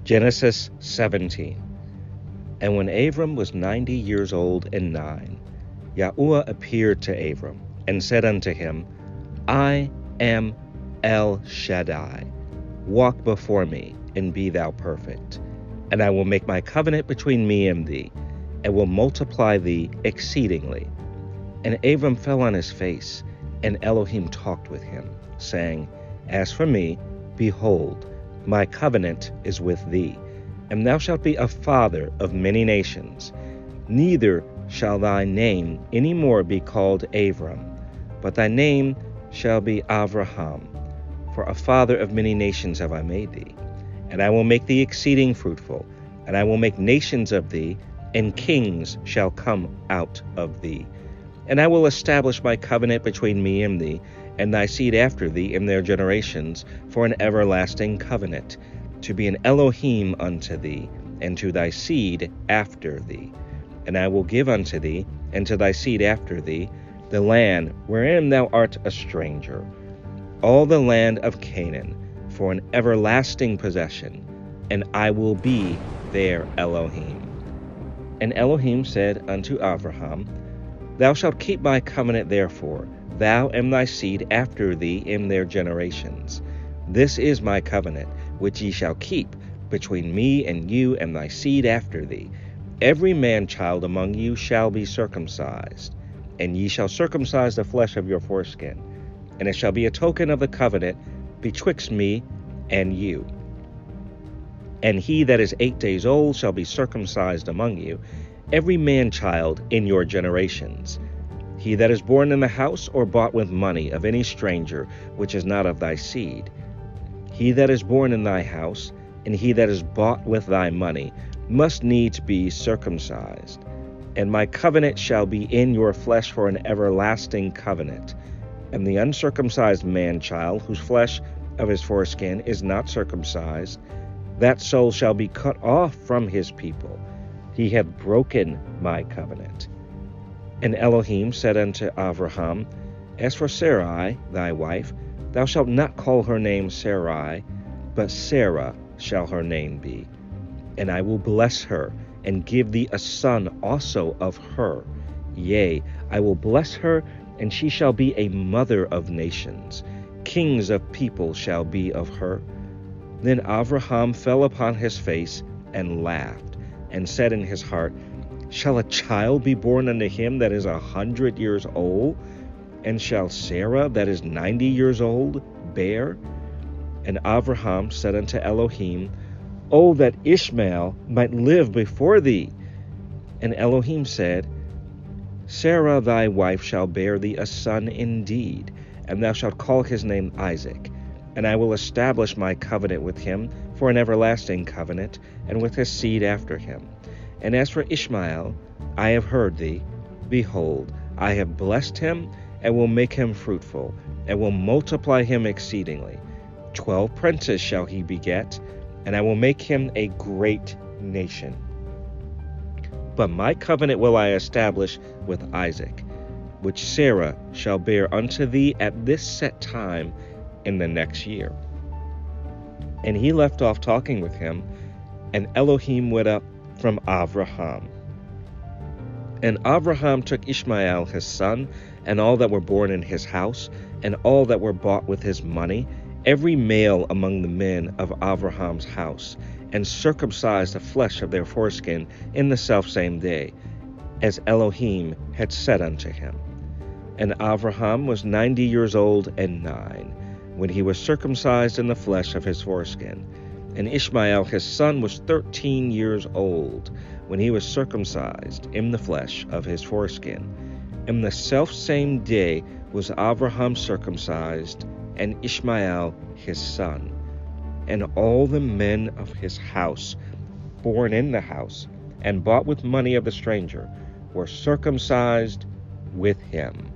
Genesis 17. And when Abram was 90 years old and 9, Yahuwah appeared to Abram and said unto him, I am El Shaddai. Walk before me, and be thou perfect. And I will make my covenant between me and thee, and will multiply thee exceedingly. And Abram fell on his face, and Elohim talked with him, saying, As for me, behold, my covenant is with thee, and thou shalt be a father of many nations. Neither shall thy name any more be called Abram, but thy name shall be Avraham. For a father of many nations have I made thee. And I will make thee exceeding fruitful, and I will make nations of thee, and kings shall come out of thee. And I will establish my covenant between me and thee, and thy seed after thee in their generations, for an everlasting covenant, to be an Elohim unto thee, and to thy seed after thee. And I will give unto thee, and to thy seed after thee, the land wherein thou art a stranger, all the land of Canaan, for an everlasting possession, and I will be their Elohim. And Elohim said unto Abraham, Thou shalt keep my covenant therefore, thou and thy seed after thee in their generations. This is my covenant, which ye shall keep between me and you and thy seed after thee. Every man-child among you shall be circumcised, and ye shall circumcise the flesh of your foreskin, and it shall be a token of the covenant betwixt me and you. And he that is 8 days old shall be circumcised among you, every man-child in your generations. He that is born in the house or bought with money of any stranger which is not of thy seed. He that is born in thy house, and he that is bought with thy money, must needs be circumcised. And my covenant shall be in your flesh for an everlasting covenant. And the uncircumcised man-child, whose flesh of his foreskin is not circumcised, that soul shall be cut off from his people. He hath broken my covenant. And Elohim said unto Abraham, As for Sarai, thy wife, thou shalt not call her name Sarai, but Sarah shall her name be. And I will bless her, and give thee a son also of her. Yea, I will bless her, and she shall be a mother of nations. Kings of people shall be of her. Then Abraham fell upon his face, and laughed, and said in his heart, Shall a child be born unto him that is 100 years old? And shall Sarah that is 90 years old bear? And Abraham said unto Elohim, O that Ishmael might live before thee! And Elohim said, Sarah thy wife shall bear thee a son indeed, and thou shalt call his name Isaac. And I will establish my covenant with him for an everlasting covenant, and with his seed after him. And as for Ishmael, I have heard thee. Behold, I have blessed him, and will make him fruitful, and will multiply him exceedingly. 12 princes shall he beget, and I will make him a great nation. But my covenant will I establish with Isaac, which Sarah shall bear unto thee at this set time in the next year. And he left off talking with him, and Elohim went up from Abraham. And Abraham took Ishmael his son, and all that were born in his house, and all that were bought with his money, every male among the men of Abraham's house, and circumcised the flesh of their foreskin in the selfsame day, as Elohim had said unto him. And Abraham was 90 years old and 9, when he was circumcised in the flesh of his foreskin. And Ishmael his son was 13 years old, when he was circumcised in the flesh of his foreskin. In the selfsame day was Abraham circumcised, and Ishmael his son. And all the men of his house, born in the house, and bought with money of the stranger, were circumcised with him.